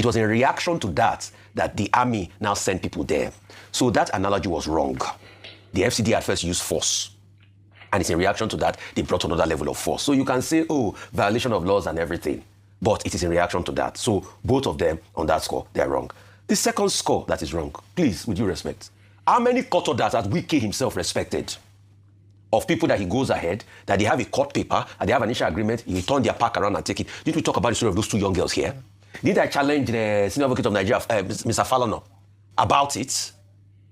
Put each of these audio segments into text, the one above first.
was in reaction to that the army now sent people there. So that analogy was wrong. The FCD at first used force. And it's in reaction to that, they brought another level of force. So you can say, oh, violation of laws and everything. But it is in reaction to that. So both of them, on that score, they're wrong. The second score that is wrong, please, with due respect, how many court orders has Wike himself respected? Of people that he goes ahead, that they have a court paper, and they have an initial agreement, he turn their pack around and take it. Did we talk about the story of those two young girls here? Did I challenge the senior advocate of Nigeria, Mr. Falono, about it?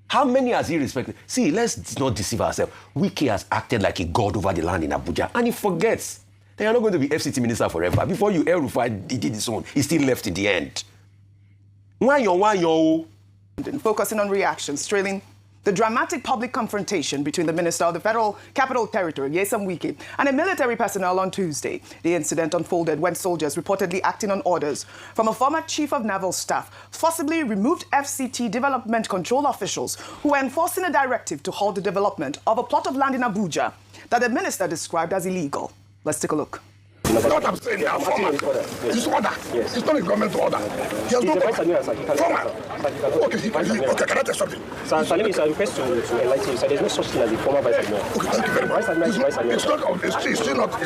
How many has he respected? See, let's not deceive ourselves. Wike has acted like a god over the land in Abuja, and he forgets that you're not going to be FCT minister forever. Before you, Rufai did his own. He still left in the end. Why you? Focusing on reactions, trailing the dramatic public confrontation between the Minister of the Federal Capital Territory, Nyesom Wike, and a military personnel on Tuesday. The incident unfolded when soldiers reportedly acting on orders from a former Chief of Naval Staff forcibly removed FCT development control officials who were enforcing a directive to halt the development of a plot of land in Abuja that the minister described as illegal. Let's take a look. What I'm saying now, former. It's order. Yes. It's not a government order. He has no former. Okay, can I tell something? Sir, let me request to enlighten you. Sir, there's no such thing as a former vice admiral. Okay, thank you very much. It's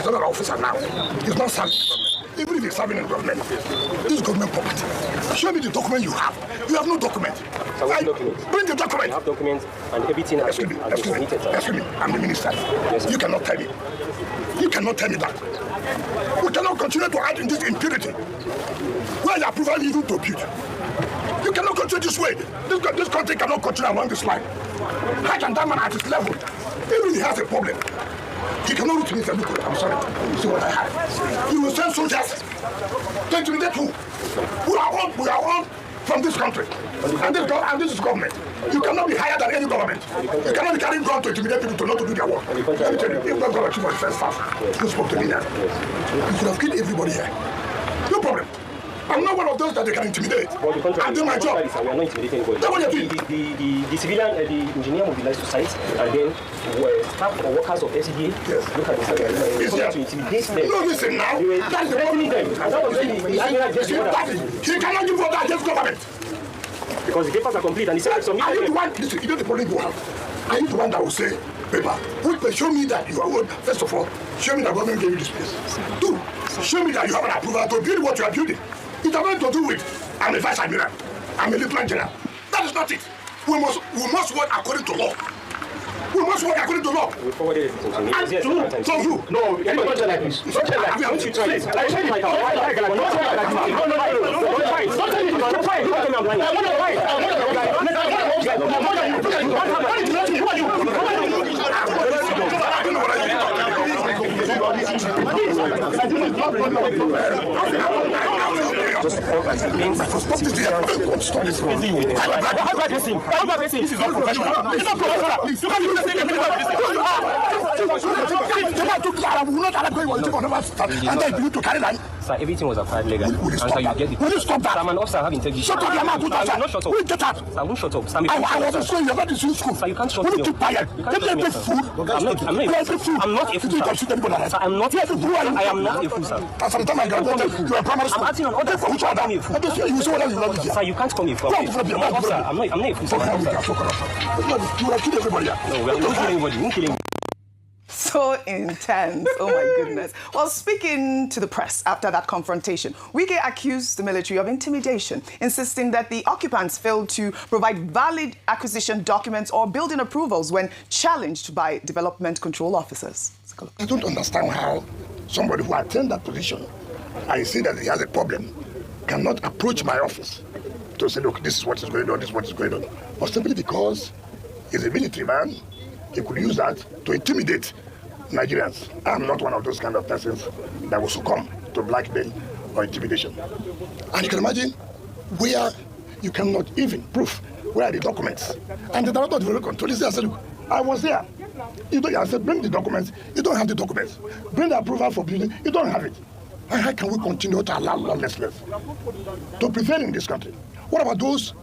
not an officer now. It's not serving the government. Even if he's serving in government, this is government property. Show me the document you have. You have no document. Sir, what document? Bring the document. I have documents and everything has been submitted, sir. Excuse me, I'm the minister. Yes, you cannot tell me. You cannot tell me that. We cannot continue to add in this impunity. Where your approval even to build. You cannot continue this way. This country cannot continue along this line. How can that man at his level, even if he has a problem, he cannot reach me and say, look, I'm sorry, you see what I have. You will send soldiers to intimidate who? We are all from this country. And this is government. You cannot be higher than any government. You cannot be carrying gun to intimidate people to not to do their work. Let me tell you, if not going to achieve my first staff, you spoke to me now. You could have killed everybody here. No problem. I'm not one of those that they can intimidate. I do my job. We are not intimidating anybody. That's what you're doing. The civilian, the engineer mobilized to site, and then staff or workers of SCDA look at the site. To intimidate them. No, listen now. That is the problem. And that was when the admiral just he cannot give order against government. Because the papers are complete and he said some. Are you the one? Listen, you know the problem you have. Are you the one that will say, paper? Wait, show me that you are old. First of all, show me that government gave you this place. Two, show me that you have an approval to build what you are building. It has nothing to do with I'm a vice admiral, I'm a lieutenant general. That is not it. We must work according to law. We must work according to law. We forwarded it to him. And you. No, you don't tell like this. Don't tell like this. Don't you try it. Like, tell me like that. Don't tell like this. No. Don't try it. Don't tell me. Don't try it. Don't tell me I'm lying. I want to lie. Just stop this. This is not professional. It's not professional. You can't even say Sir, everything was acquired legally. Sir, you get it. Will you stop that? I'm an officer, I have integrity. Shut up, your mouth. I will not shut up. Will you get out? Sir, I won't shut up. Sir, I was in school, you're not in school. Sir, you can't shut me up. Will you keep quiet? I'm not a fool. I'm not a fool, sir. I'm not a fool. I am not a fool, sir. As at the time I graduated, you were primary school. I'm acting on order for which order? You say what you love it. Sir, you can't call me a fool. I'm an officer. I'm not a fool, sir. You will kill everybody. No, we won't kill anybody. We won't kill anybody. So intense. Oh, my goodness. Well, speaking to the press after that confrontation, Wike accused the military of intimidation, insisting that the occupants failed to provide valid acquisition documents or building approvals when challenged by development control officers. I don't understand how somebody who attained that position, I see that he has a problem, cannot approach my office to say, look, this is what is going on, this is what is going on. But simply because he's a military man, he could use that to intimidate Nigerians. I'm not one of those kind of persons that will succumb to blackmail or intimidation. And you can imagine where you cannot even prove where are the documents. And the director of the control is there. I said, look, I was there. I said, bring the documents. You don't have the documents. Bring the approval for building. You don't have it. And how can we continue to allow lawlessness to prevail in this country? What about those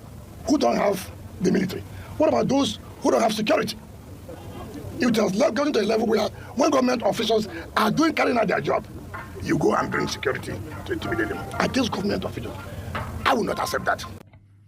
who don't have the military? What about those who don't have security? It has gotten to a level where when government officials are carrying out their job, you go and bring security to intimidate them. Are these government officials? I will not accept that.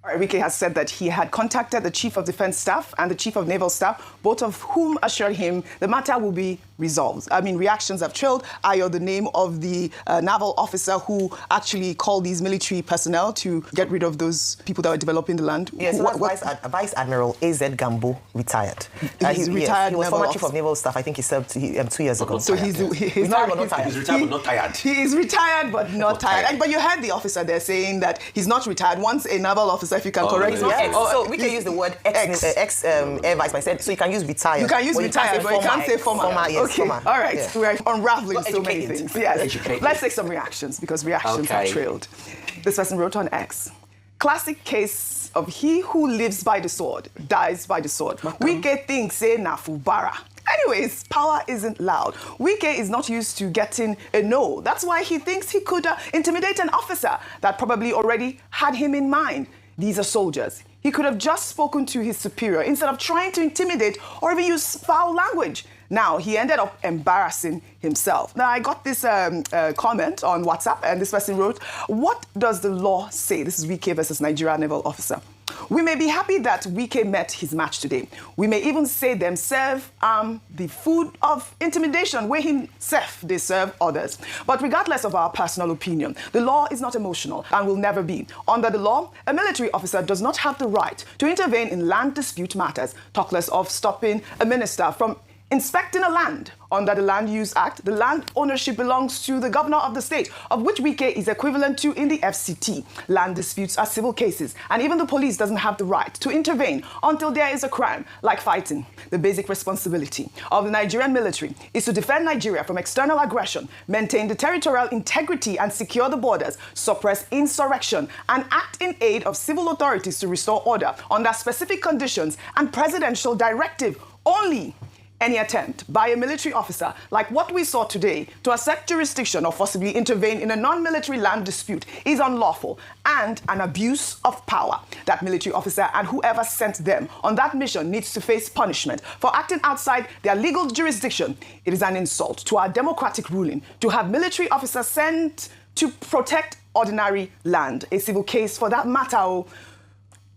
Wike has said that he had contacted the Chief of Defense Staff and the Chief of Naval Staff, both of whom assured him the matter will be resolved. I mean, reactions have trailed. Ayo, the name of the naval officer who actually called these military personnel to get rid of those people that were developing the land. Yes, so that's Vice Admiral A.Z. Gambo, retired. He's retired. He was former Chief of Naval Staff. I think he served 2 years ago. So he's retired but not tired. He's retired but not tired. He is retired but not tired. But you heard the officer there saying that he's not retired. Once a naval officer, if you can correct me. So we can use the word ex Air Vice President. So you can use retired. You can use retired, but you can't say former. Yes, okay, former. all right. Yeah. We're unraveling Well, so many things. Yes. Let's take some reactions because reactions have trailed. This person wrote on X. Classic case of he who lives by the sword dies by the sword. Wike thinks say nafubara. Anyways, power isn't loud. Wike is not used to getting a no. That's why he thinks he could intimidate an officer that probably already had him in mind. These are soldiers. He could have just spoken to his superior instead of trying to intimidate or even use foul language. Now, he ended up embarrassing himself. Now, I got this comment on WhatsApp, and this person wrote, "What does the law say?" This is Wike versus Nigeria naval officer. "We may be happy that Wike met his match today. We may even say them serve the food of intimidation where himself they serve others. But regardless of our personal opinion, the law is not emotional and will never be. Under the law, a military officer does not have the right to intervene in land dispute matters, talk less of stopping a minister from inspecting a land. Under the Land Use Act, the land ownership belongs to the governor of the state, of which Wike is equivalent to in the FCT. Land disputes are civil cases, and even the police doesn't have the right to intervene until there is a crime, like fighting. The basic responsibility of the Nigerian military is to defend Nigeria from external aggression, maintain the territorial integrity and secure the borders, suppress insurrection, and act in aid of civil authorities to restore order under specific conditions and presidential directive only. Any attempt by a military officer, like what we saw today, to assert jurisdiction or forcibly intervene in a non-military land dispute is unlawful and an abuse of power. That military officer and whoever sent them on that mission needs to face punishment for acting outside their legal jurisdiction. It is an insult to our democratic ruling to have military officers sent to protect ordinary land. A civil case for that matter.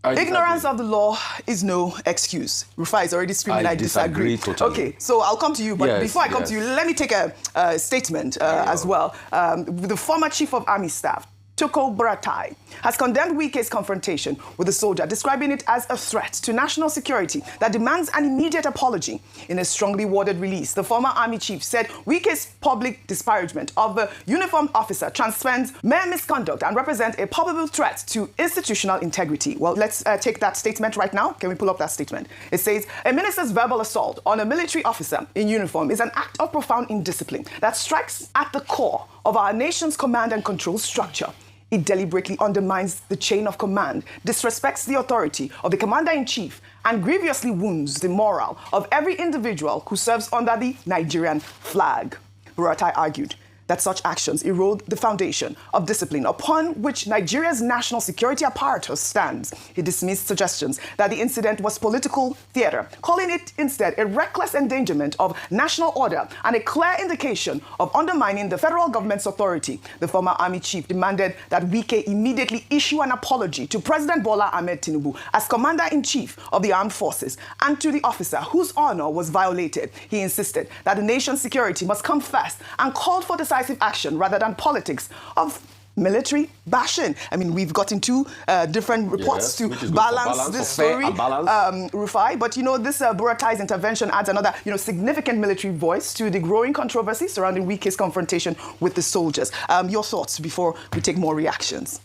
Ignorance of the law is no excuse. Rufai is already screaming, I disagree. Totally. Okay, so I'll come to you, but before I come to you, let me take a statement as well. The former Chief of Army Staff, Toko Buratai, has condemned Wike's confrontation with the soldier, describing it as a threat to national security that demands an immediate apology. In a strongly worded release, the former army chief said Wike's public disparagement of a uniformed officer transcends mere misconduct and represents a probable threat to institutional integrity. Well, let's take that statement right now. Can we pull up that statement? It says, a minister's verbal assault on a military officer in uniform is an act of profound indiscipline that strikes at the core of our nation's command and control structure. It deliberately undermines the chain of command, disrespects the authority of the commander-in-chief, and grievously wounds the morale of every individual who serves under the Nigerian flag. Buratai argued that such actions erode the foundation of discipline upon which Nigeria's national security apparatus stands. He dismissed suggestions that the incident was political theater, calling it instead a reckless endangerment of national order and a clear indication of undermining the federal government's authority. The former army chief demanded that Wike immediately issue an apology to President Bola Ahmed Tinubu as commander-in-chief of the armed forces and to the officer whose honor was violated. He insisted that the nation's security must come first and called for decisive action rather than politics of military bashing. I mean, we've gotten two different reports to balance this story, Rufai. But, you know, this Buratai's intervention adds another, significant military voice to the growing controversy surrounding Wike's confrontation with the soldiers. Your thoughts before we take more reactions?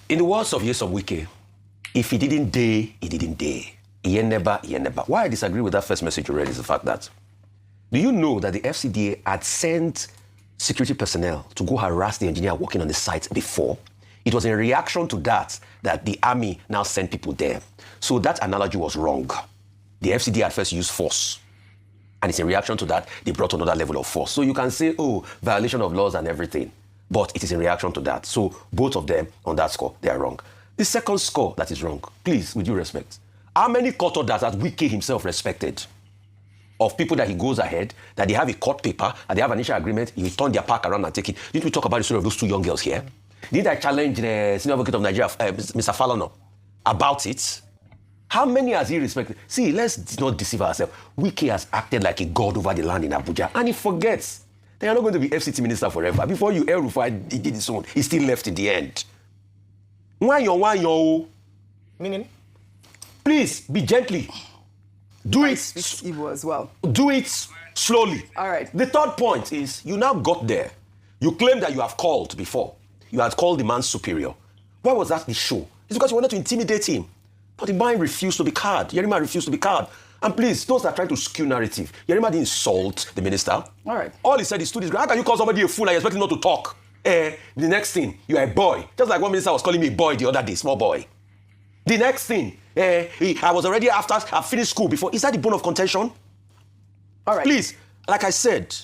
In the words of Wike, if he didn't dare, he didn't dare. He never. Why I disagree with that first message you read is the fact that, do you know that the FCDA had sent security personnel to go harass the engineer working on the site before? It was in reaction to that the army now sent people there. So that analogy was wrong. The FCD at first used force. And it's in reaction to that they brought another level of force. So you can say, violation of laws and everything. But it is in reaction to that. So both of them on that score, they are wrong. The second score that is wrong, please, with due respect, how many court orders has Wike himself respected? Of people that he goes ahead, that they have a court paper, and they have an initial agreement, he will turn their park around and take it. Didn't we talk about the story of those two young girls here? Did I challenge the senior advocate of Nigeria, Mr. Falono, about it? How many has he respected? See, let's not deceive ourselves. Wike has acted like a god over the land in Abuja, and he forgets they are not going to be FCT minister forever. Before you, Rufai did his own. He still left in the end. Why you? Meaning? Please, be gently. Do it. It's evil as well. Do it slowly. All right. The third point is you now got there. You claim that you have called before. You had called the man superior. Why was that the show? It's because you wanted to intimidate him. But the man refused to be card. Yerima refused to be card. And please, those that are trying to skew narrative, Yerima didn't insult the minister. All right. All he said is, how can you call somebody a fool and you expect him not to talk? The next thing, you are a boy. Just like one minister was calling me a boy the other day, small boy. The next thing, I was already after I finished school before. Is that the bone of contention? All right. Please, like I said,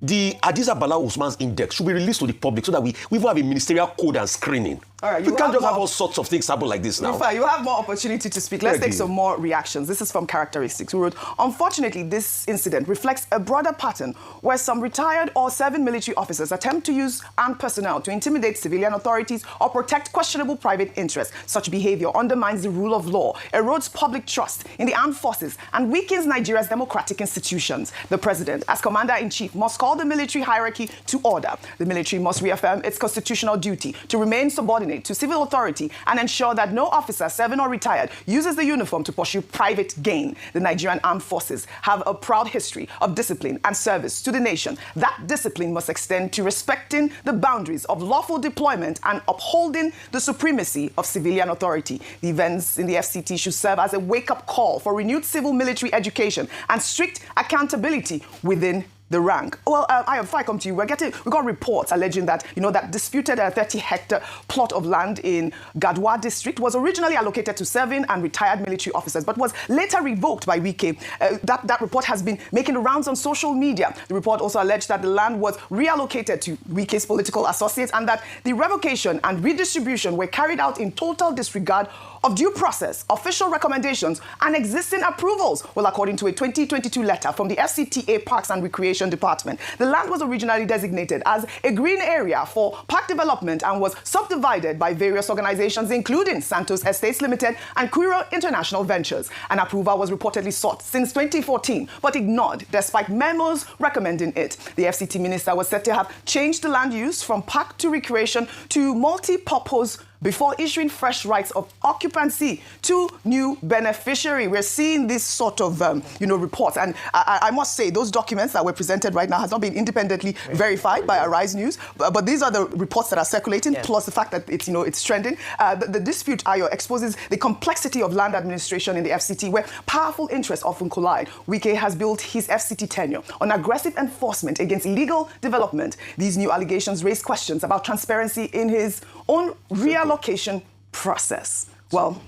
the Hadiza Bala Usman's index should be released to the public so that we even have a ministerial code and screening. All right, we can't just have all sorts of things happen like this now. Rufai, you have more opportunity to speak. Let's take some more reactions. This is from Characteristics, who wrote, unfortunately, this incident reflects a broader pattern where some retired or serving military officers attempt to use armed personnel to intimidate civilian authorities or protect questionable private interests. Such behavior undermines the rule of law, erodes public trust in the armed forces, and weakens Nigeria's democratic institutions. The president, as commander-in-chief, must call the military hierarchy to order. The military must reaffirm its constitutional duty to remain subordinate to civil authority and ensure that no officer, serving or retired, uses the uniform to pursue private gain. The Nigerian armed forces have a proud history of discipline and service to the nation. That discipline must extend to respecting the boundaries of lawful deployment and upholding the supremacy of civilian authority. The events in the FCT should serve as a wake-up call for renewed civil-military education and strict accountability within the rank. Well, if I come to you, we got reports alleging that, that disputed 30-hectare plot of land in Gadwa district was originally allocated to serving and retired military officers, but was later revoked by Wike. That report has been making the rounds on social media. The report also alleged that the land was reallocated to Wike's political associates and that the revocation and redistribution were carried out in total disregard of due process, official recommendations, and existing approvals. Well, according to a 2022 letter from the FCTA Parks and Recreation Department, the land was originally designated as a green area for park development and was subdivided by various organizations, including Santos Estates Limited and Quiro International Ventures. An approval was reportedly sought since 2014, but ignored despite memos recommending it. The FCT minister was said to have changed the land use from park to recreation to multi-purpose before issuing fresh rights of occupancy to new beneficiary. We're seeing this sort of, reports. And I must say, those documents that were presented right now has not been independently verified by Arise News. But these are the reports that are circulating, plus the fact that it's trending. The dispute, Ayo, exposes the complexity of land administration in the FCT, where powerful interests often collide. Wike has built his FCT tenure on aggressive enforcement against illegal development. These new allegations raise questions about transparency in his own reallocation process. Well,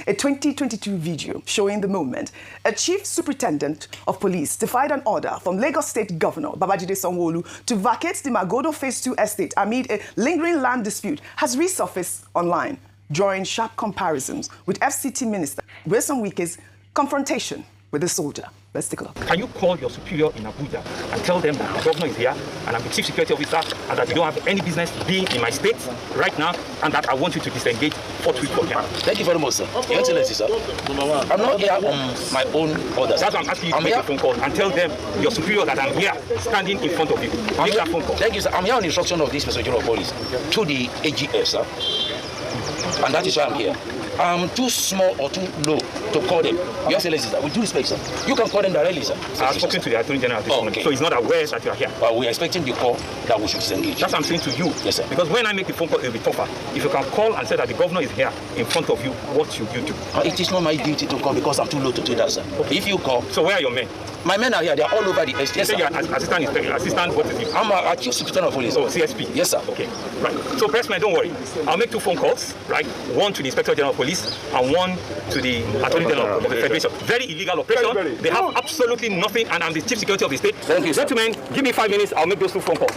a 2022 video showing the moment a chief superintendent of police defied an order from Lagos State Governor Babajide Sanwo-Olu to vacate the Magodo Phase 2 estate amid a lingering land dispute has resurfaced online, drawing sharp comparisons with FCT Minister Wilson Wike's confrontation with the soldier. Let's take a look. Can you call your superior in Abuja and tell them that the governor is here and I'm the chief security officer and that you don't have any business being in my state right now and that I want you to disengage forthwith from here? Thank you very much, sir. Your Excellency, sir. I'm not here on my own orders. That's why I'm asking you to make a phone call and tell them, your superior, that I'm here standing in front of you. Make that phone call. Thank you, sir. I'm here on instruction of this Inspector General of Police to the AGF, sir. And that is why I'm here. I'm too small or too low to call them. Your Excellency, sir, with due respect, sir, you can call them directly, sir. I've spoken to the Attorney General this morning, so he's not aware that you are here. Well, we're expecting the call that we should disengage. That's what I'm saying to you. Yes, sir. Because when I make the phone call, it'll be tougher. If you can call and say that the governor is here in front of you, what should you do? It is not my duty to call because I'm too low to do that, sir. Okay. If you call... So where are your men? My men are here. They are all over the estate. Yes, sir. You're assistant inspector. Assistant, what is it? I'm a chief superintendent of police. Oh, CSP. Yes, sir. Okay, right. So, pressman, don't worry. I'll make 2 phone calls, right? One to the Inspector General of Police and one to the Attorney General of the Federation. Very illegal operation. They have absolutely nothing, and I'm the chief security of the state. Thank you, sir. Gentlemen, give me 5 minutes. I'll make those 2 phone calls.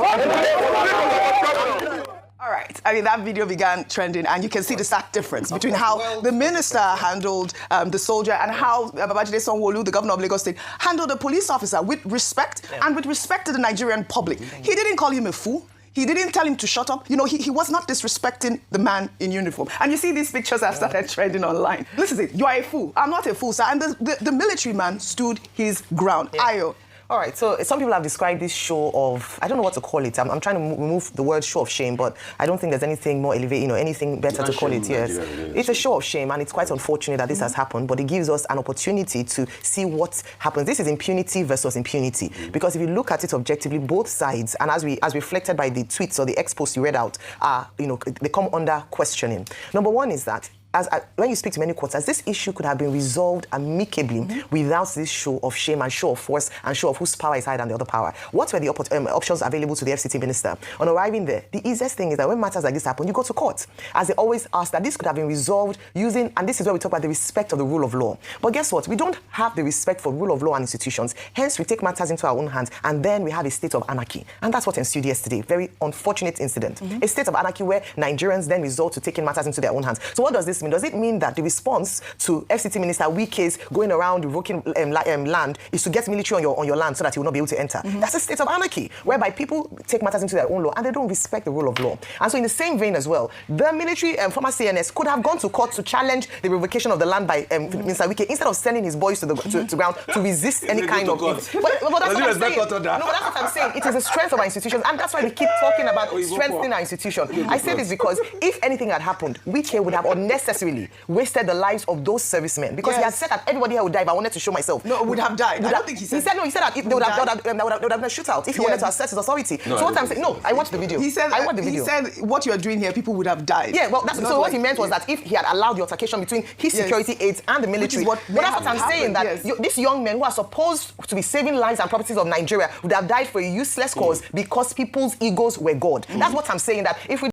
All right. I mean, that video began trending, and you can see the stark difference between how the minister handled the soldier and how Babajide Sanwo-Olu, the governor of Lagos State, handled a police officer with respect and with respect to the Nigerian public. He didn't call him a fool. He didn't tell him to shut up. You know, he was not disrespecting the man in uniform. And you see these pictures have started trending online. Listen to it. You are a fool. I'm not a fool, sir. And the military man stood his ground. Yeah. Ayo. All right, so some people have described this show of, I don't know what to call it. I'm trying to remove the word show of shame, but I don't think there's anything more elevated, you know, anything better to call it. Yes, it's a show of shame, and it's quite unfortunate that this has happened, but it gives us an opportunity to see what happens. This is impunity versus impunity, because if you look at it objectively, both sides, and as reflected by the tweets or the ex-posts you read out, are, you know, they come under questioning. Number one is that when you speak to many quarters, this issue could have been resolved amicably without this show of shame and show of force and show of whose power is higher than the other power. What were the options available to the FCT minister? On arriving there, the easiest thing is that when matters like this happen, you go to court. As they always ask, that this could have been resolved using, and this is where we talk about the respect of the rule of law. But guess what? We don't have the respect for rule of law and institutions. Hence, we take matters into our own hands, and then we have a state of anarchy. And that's what ensued yesterday. Very unfortunate incident. A state of anarchy where Nigerians then resort to taking matters into their own hands. So what does this mean? Does it mean that the response to FCT Minister Wike's going around revoking land is to get military on your land so that he will not be able to enter? That's a state of anarchy, whereby people take matters into their own law and they don't respect the rule of law. And so in the same vein as well, the military, former CNS, could have gone to court to challenge the revocation of the land by Minister Wike instead of sending his boys to the ground to resist any kind of... But that's what I'm saying. No, but that's what I'm saying. It is the strength of our institutions, and that's why we keep talking about strengthening our institution. I say this because if anything had happened, Wike would have unnecessarily wasted the lives of those servicemen, because he had said that everybody here would die if I wanted to show myself. No, would have died. I don't think he said. He said no. He said that there would have been a shootout if he wanted to assert his authority. No, so what I'm saying, no, I watched the video. He said, I watched the video. He said what you're doing here, people would have died. Yeah, well, so what he meant was that if he had allowed the altercation between his security aides and the military, but that's what I'm saying, that these young men who are supposed to be saving lives and properties of Nigeria would have died for a useless cause because people's egos were God. That's what I'm saying, that if we